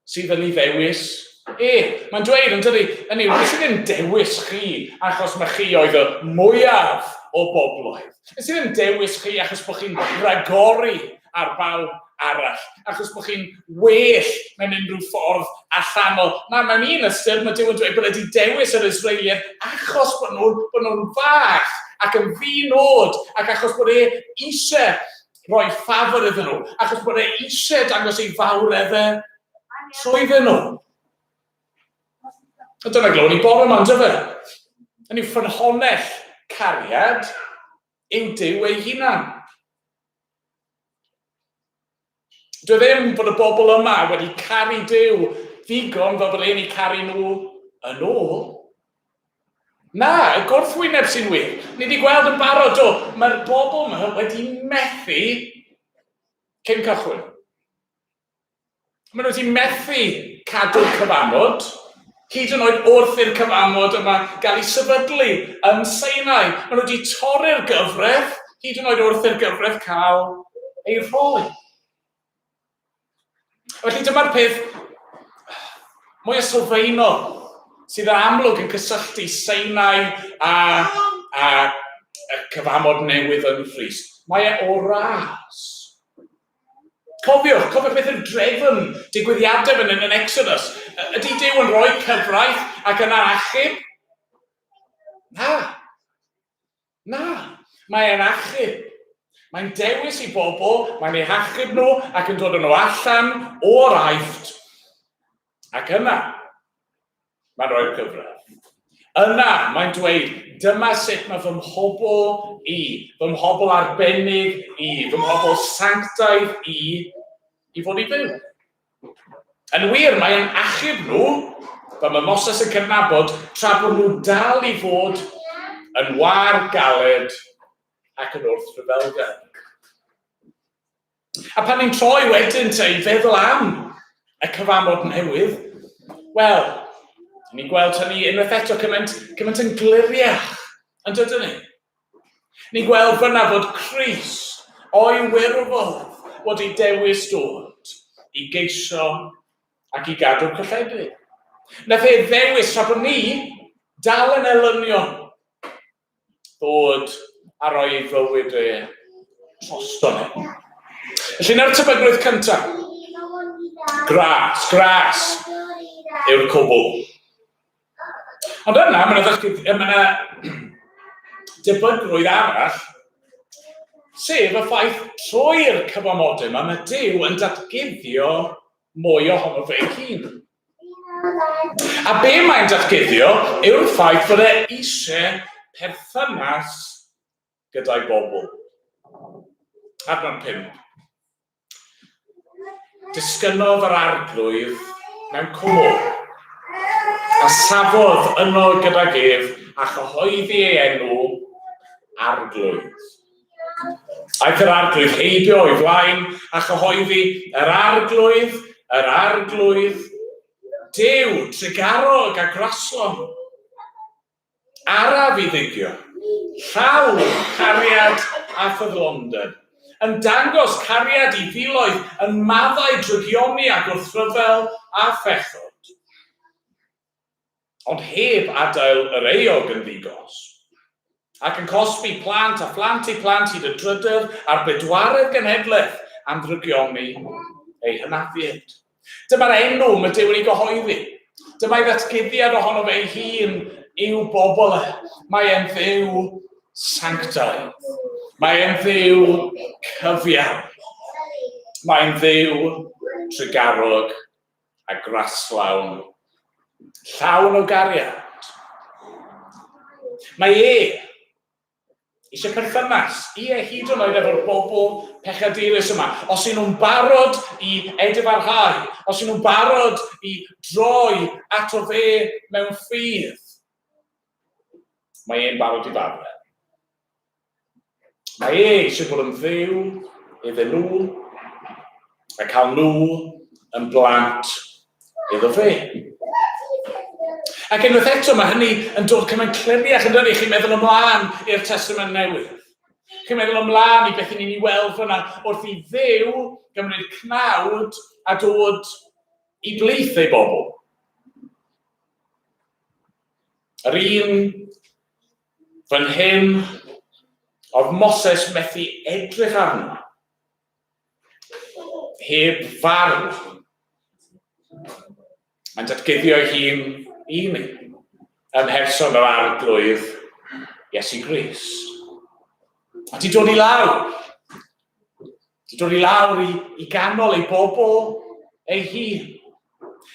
sydd yn ei ddewis Mae'n dweud yn dydi, hynny yw, nes i ddim dewis chi achos mae chi oedd y mwyaf o bobloedd. Nes i ddim dewis chi achos bod chi'n ragori ar bawb arall, achos bod chi'n well mewn unrhyw ffordd allanol. Na, mewn un ystyr, mae Duw yn dweud bod wedi dewis yr Israeliad achos bod nhw'n fach ac yn fi-nod, ac achos bod eisiau rhoi ffafr iddyn nhw, achos bod eisiau dangos ei fawreddau trwyddyn nhw. A dyna glon i bore yma, dy fe. Yn yw ffynhonnell cariad yw Duw ei hunan. Dwi ddim bod y bobl yma wedi caru Duw ddigon fel bod e'n ei caru nhw yn ôl. Na, y gwrthwyneb sy'n wir. Ni wedi gweld yn barod o, mae'r bobl yma wedi methu cyn cychwyn. Maen nhw wedi methu cadw'r cyfamod, hyd yn oed wrth i'r cyfamod yma gael ei sefydlu yn Sinai. Maen nhw wedi torri'r gyfraith, hyd yn oed wrth i'r gyfraith cael ei rhoi. Felly dyma'r peth mwy o sylfaenol sydd yn amlwg yn cysylltu Sinai a y cyfamod newydd yn Rhys. Mae e o ras. Cofiwch beth yw'r drefn digwyddiadau fan hyn yn Exodus. Ydy Duw yn rhoi cyfraith ac yn achub? Na. Mae e'n achub. Mae'n dewis i bobl, mae'n eu hachub nhw ac yn dod nhw allan o'r aifft. Ac yna, mae'n rhoi'r cyfraith. Yna, mae'n dweud, dyma sut mae fy mhobl i, fy mhobl arbennig i, fy mhobl sanctaidd i fod i byw. Yn wir, mae'n achub nhw, fel mae Moses yn cydnabod, tra bod nhw dal i fod yn war galed ac yn wrthryfelgar. A pan ni'n troi wedyn te i feddwl am y cyfamod newydd, wel, ni'n gweld hynny unwaith eto cymaint yn gliriach, yn dydyn ni. Ni'n gweld fyna fod Crys o'i wirfodd wedi dewis dod i geisio ac i gadw'r cyllideb. Nath e ddewis tra bod ni dal yn elynion ddod a roi ei fywyd trosto ni. Felly na'r tebygrwydd cyntaf. Gras yw'r cwbl. Ond yna, mae debygrwydd arall, sef y ffaith trwy'r cyfamodau yma, mae Duw yn datguddio mwy ohono fe hun. A be mae'n datguddio yw'r ffaith bod e eisiau perthynas gyda'i bobl. Adran 5. Disgynnodd yr arglwydd mewn côr, a safodd yno gydag ef a chyhoeddi ei enw arglwydd. Aeth yr arglwydd heibio o'i flaen a chyhoeddi yr arglwydd, Duw, trigarog a graslon. Araf i ddigio, llawn cariad a ffyddlondeb, yn dangos cariad i filoedd, yn maddau drygioni ac wrthryfel a phechod. ond heb adael yr eog yn ddigos. Ac yn cosbi plant a phlant i plant hyd y drydydd a'r bedwaredd genhedlaeth am ddrygioni ei hynaffiad. Dyma'r enw mae Duw wedi gyhoeddi. Dyma'i ddatguddiad ohono fe ei hun i'w bobl e. Mae e'n Dduw sanctaidd. Mae e'n Dduw cyfiawn. Mae'n Dduw tregarog a graslawn, llawn o gariad. Mae eisiau perthynas, hyd yn oed efo'r bobl pechadurus yma. Os y'n nhw'n barod i edifarhau, os y'n nhw'n barod i droi ato fe mewn ffydd, mae e'n barod i farwe. Mae eisiau bod yn Dduw iddyn nhw a cael nhw yn blant iddo fe. Ac unwaith eto, mae hynny yn dod cymaint cliriach yn dod i chi'n meddwl ymlaen i'r Testament Newydd. Chi'n meddwl ymlaen i beth ni'n ei weld fyna wrth i Dduw gymryd cnawd a dod i blith ei bobl. Yr un fan hyn oedd Moses methu edrych arno heb farw. Mae'n datguddio ei hun i ni ym mherson yr arglwydd Iesu Grist. A di dod i lawr. Di dod i lawr i ganol ei bobl ei hun.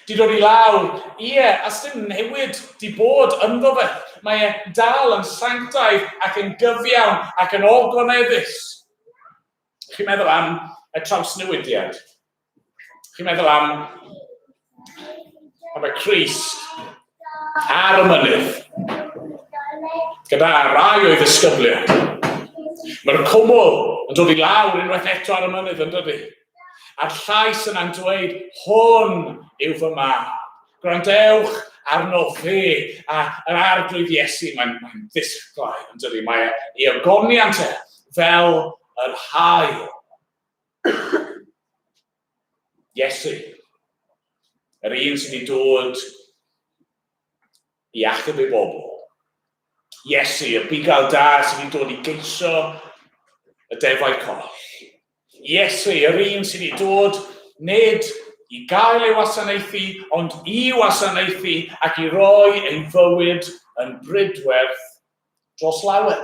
Di dod i lawr, a dim newid di bod ynddo fe. Mae e dal yn sanctaidd ac yn gyfiawn ac yn orgoneddus. Chi'n meddwl am y trawsnewidiad? Chi'n meddwl am y Crist ar y mynydd gyda rai o'i ddisgyblion. Mae'r cwmwl yn dod i lawr unwaith eto ar y mynydd yn dydi. A'r llais yna'n dweud, hwn yw fy mab. Gwrandewch arno fe a yr arglwydd Iesu, mae'n ddisglair yn dydi. Mae ei ogoniant e fel yr haul. Iesu, yr un sydd wedi dod i achub ei bobl. Iesu, y bugail da sydd wedi dod i geisio y defau coll. Iesu, yr un sydd wedi dod nid i gael ei wasanaethu, ond i wasanaethu ac i roi ei fywyd yn brydwerth dros lawer.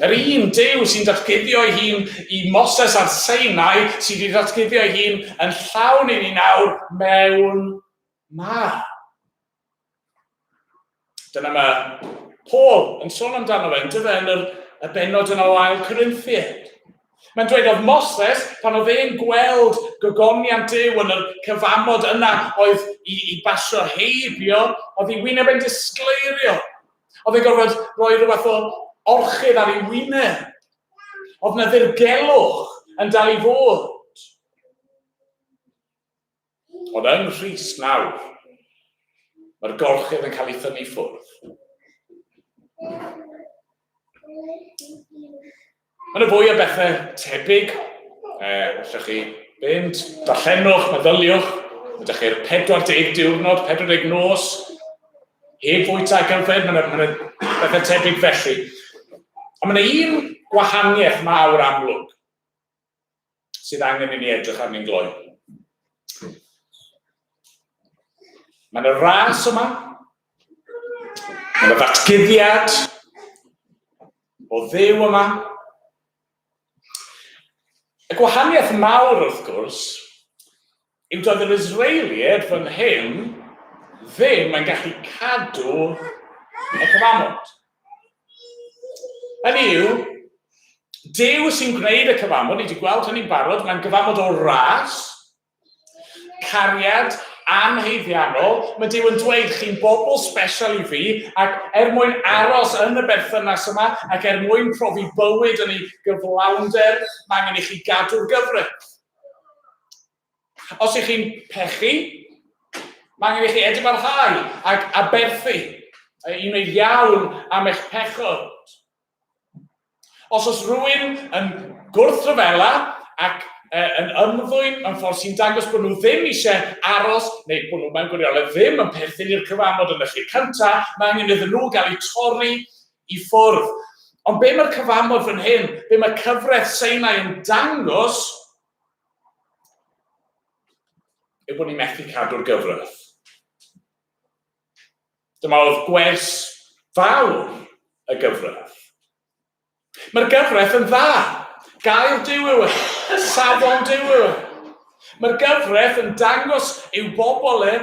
Yr un Duw sy'n datguddio ei hun i Moses ar Sinai sydd wedi datguddio ei hun yn llawn i ni nawr mewn mab. Dyna mae Paul yn sôn amdano fe, yn y bennod yn o ail Corinthiaid. Mae'n dweud oedd Moses, pan oedd e'n gweld gogoniant Duw yn y cyfamod yna oedd i basio heibio, oedd ei wyneb yn disgleirio. Oedd e'n gorfod rhoi rhywbeth o orchydd ar ei wyneb. Oedd yna ddirgelwch yn dal i fod. Ond yn Rhys nawr, mae'r gorchydd yn cael ei thynnu ffwrdd. Mae'n y fwy o bethau tebyg. Allwch chi fynd, darllenwch, meddyliwch. Ydych chi'r 40 diwrnod, 40 nos. Heb fwyta ac yfed, mae'n y bethau tebyg felly. Ond mae'n un gwahaniaeth mawr amlwg sydd angen i ni edrych arni'n gloi. Mae'n y ras yma. Mae'n y ddatguddiad o Dduw yma. Y gwahaniaeth mawr wrth gwrs yw doedd yr Israeliad fan hyn ddim yn gallu cadw y cyfamod. Hynny yw, Duw sy'n gwneud y cyfamod, ni wedi gweld hynny'n barod, mae'n gyfamod o ras, cariad anheiddiannol. Mae Duw yn dweud chi'n bobl special i fi, ac mwyn aros yn y berthynas yma, ac mwyn profi bywyd yn ei gyflawnder, mae angen i chi gadw'r gyfrif. Os ych chi'n pechu, mae angen i chi edifarhau ac aberthu, i wneud iawn am eich pechod. Os oes rhywun yn gwrthryfela ac yn ymddwyn mewn ffordd sy'n dangos bod nhw ddim eisiau aros, neu bod nhw mewn gwirionedd ddim yn perthyn i'r cyfamod yn y lle cyntaf, mae angen iddyn nhw gael eu torri i ffwrdd. Ond be mae'r cyfamod fan hyn, be mae cyfraith Sinai yn dangos, yw bod ni'n methu cadw'r gyfraith. Dyma oedd gwers fawr y gyfraith. Mae'r gyfraith yn dda. Gael Duw yw e, safon Duw yw e. Mae'r gyfraith yn dangos i'w bobl y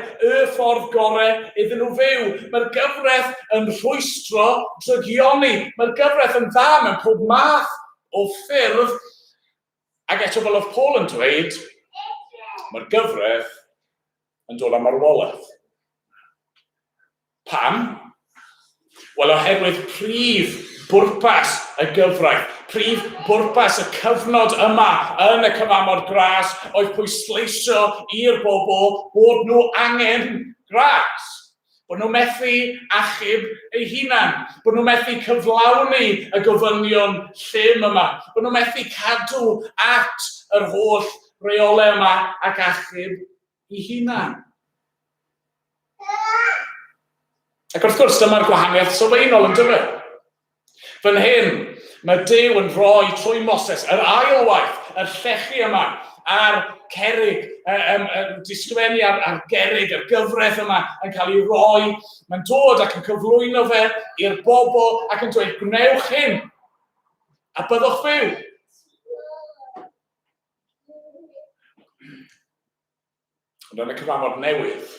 ffordd gorau iddyn nhw fyw. Mae'r gyfraith yn rhwystro drygioni. Mae'r gyfraith yn dda mewn pob math o ffyrdd. Ac eto fel oedd Paul yn dweud, mae'r gyfraith yn dod am marwolaeth. Pam? Wel, oherwydd prif bwrpas y gyfraith, prif bwrpas y cyfnod yma yn y cyfamod gras oedd pwysleisio i'r bobl bod nhw angen gras. Bod nhw methu achub eu hunan, bod nhw methu cyflawni y gofynion llym yma, bod nhw methu cadw at yr holl reolau yma ac achub eu hunan. Ac wrth gwrs, dyma'r gwahaniaeth sylfaenol yn dyfu. Fan hyn, mae Duw yn rhoi trwy Moses yr ail waith, yr llechi yma, a'r cerig, disgrifennu ar gerig, yr gyfraith yma yn cael ei roi. Mae'n dod ac yn cyflwyno fe i'r bobl ac yn dweud, gwnewch hyn, a byddwch fyw. Ond yn y cyfamod newydd,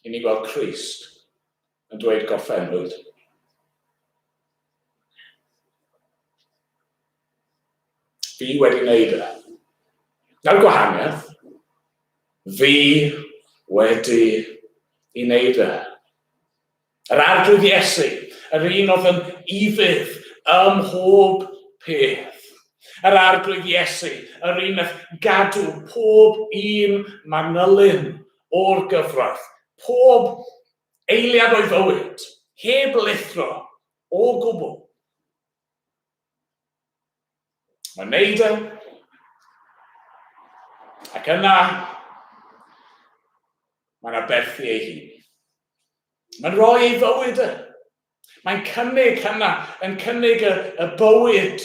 i ni gweld Crist yn dweud gorffenwyd. Fi wedi wneud e. Nawr gwahaniaeth, fi wedi ei wneud e. Yr arglwydd Iesu, yr un oedd yn ifydd ym mhob peth. Yr arglwydd Iesu, yr un oedd gadw pob un manylun o'r gyfraith. Pob eiliad o'i fywyd, heb lithro, o gwbl. Mae'n wneud e, ac yna, mae'n aberthu ei hun. Mae'n rhoi ei fywyd e. Mae'n cynnig hynna, yn cynnig y bywyd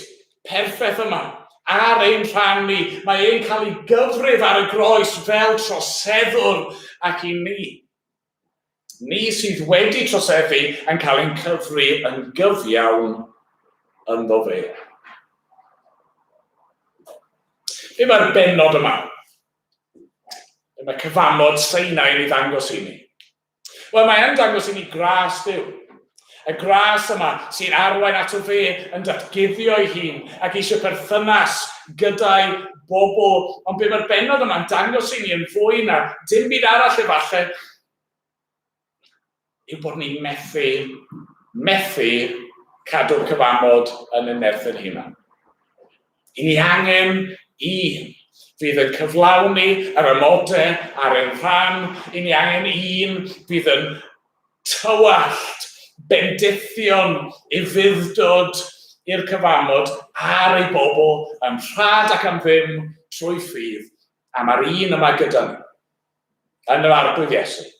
perffaith yma ar ein rhan ni. Mae ein cael ei gyfrif ar y groes fel troseddwr ac i ni. Ni sydd wedi troseddu yn cael ein cyfri yn gyfiawn ynddo fe. Be mae'r bennod yma? Be mae cyfamod Sinai yn ei ddangos i ni? Wel, mae yn dangos i ni gras Duw. Y gras yma sy'n arwain ato fe yn datguddio ei hun ac eisiau perthynas gyda'i bobl. Ond be mae'r bennod yma'n dangos i ni yn fwy na dim byd arall efallai yw bod ni'n methu cadw'r cyfamod yn y nerthyn hunan. I ni angen un fydd yn cyflawni yr amodau ar ein rhan. I ni angen un fydd yn tywallt, bendithion i fuddod i'r cyfamod ar ei bobl yn rhad ac am ddim trwy ffydd. A mae'r un yma gyda ni yn yr arglwydd Iesu.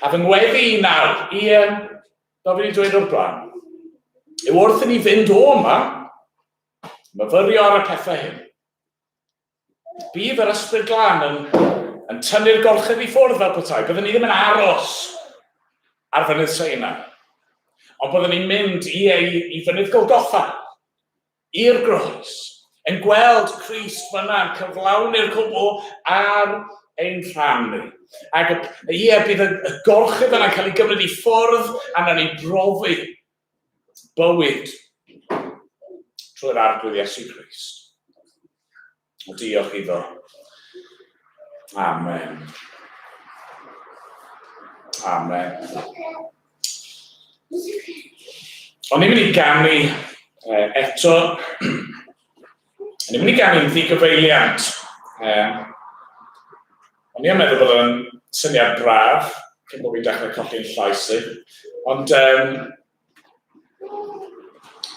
A fy ngweddi i nawr, fel fi wedi dweud o'r blaen, yw wrth i ni fynd o yma, myfyrio ar y pethau hyn. Bydd yr ysbryd glân yn tynnu'r gorchudd i ffwrdd fel petai. Byddwn ni ddim yn aros ar fynydd Sinai. Ond byddwn ni'n mynd i fynydd Golgotha, i'r groes, yn gweld Crist fyna yn cyflawni'r cwbl ar ein rhan ni. Ac bydd y gorchudd yna'n cael ei gymryd i ffwrdd a na'n ei brofi bywyd trwy'r arglwydd Iesu Crist. O diolch iddo. Amen. Amen. O'n i'n mynd i ganu eto, o'n i'n mynd i ganu'n ddigyfeiliant. O'n i'n meddwl bod yn syniad braf, cyn bod fi'n dechrau colli'n llais i. Ond,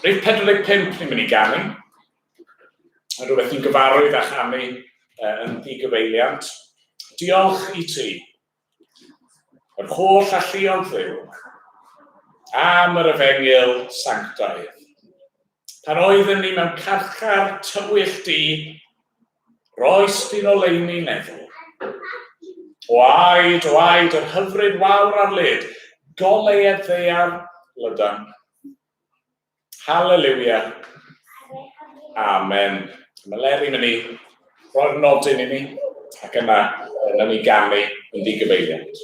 rhaid 45 ni'n mynd i ganu. yn rhywbeth i'n gyfarwydd â chanu yn ddigyfeiliant. Diolch i ti, yr holl alluoedd Dduw, am yr efengyl sanctaidd. Pan oeddwn ni mewn carchar tywych di, roes di'n oleuni meddwl. O aid, yr hyfryd wawr ar lyd, goleued ddeiar Lydan. Halleluia. Amen. Mae Leri mynd i roi'r nodyn i ni, ac yna ni ganu yn ddigyfeiliant.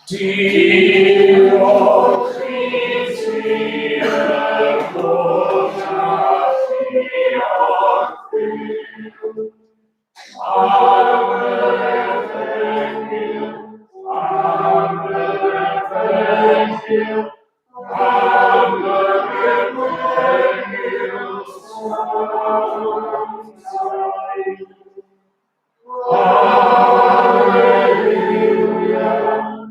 Diolch i ti yr holl alluoedd Dduw, am yr efengyl, am yr efengyl, am yr efengyl sanctaidd. Alleluia, alleluia,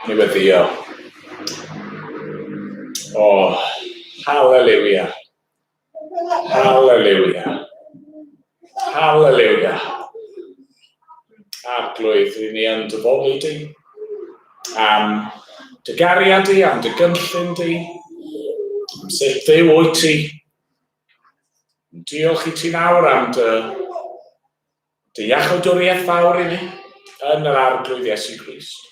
Newyddio. Oh, halleluia. Halleluia. Halleluia. Arglwydd i ni yn dy foddi di, am dy gariad di, am dy gynllun di, am sut Dduw wyt ti. Diolch i ti nawr am dy iachawdwriaeth fawr i ni yn yr arglwydd Iesu Grist.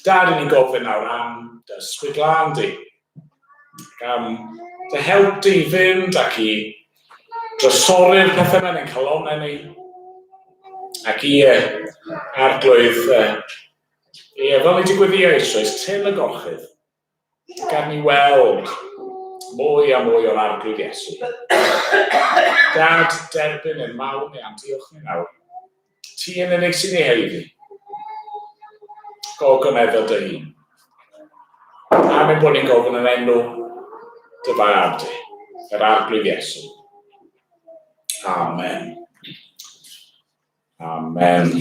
Dad, i ni gofyn nawr am dy ysbryd di, am dy help di i fynd ac i drysorau'r pethau mewn ein calonau ni, ac i arglwydd, fel ni di gweddio eisoes, tyn y gorchydd, gan ni weld mwy a mwy o'r arglwydd Iesu. Dad, derbyn yn mawn ni, am diolch ni nawr. Ti yn unig sy'n ei heiddi. Gofyn efo dy hun. Amen bod ni'n gofyn yn enw dy fab di, yr arglwydd Iesu. Amen. Amen.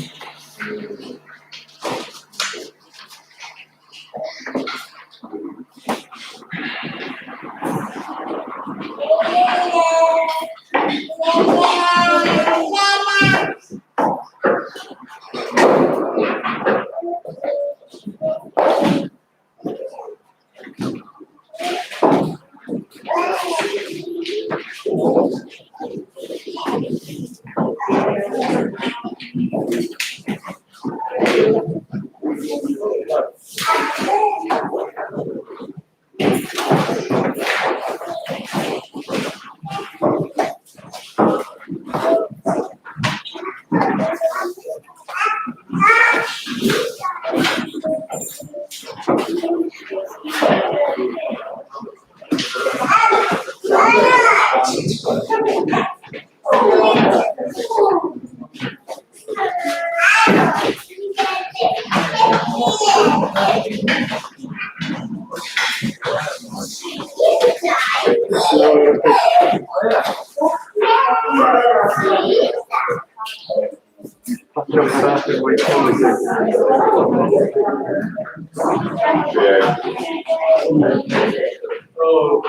Oh,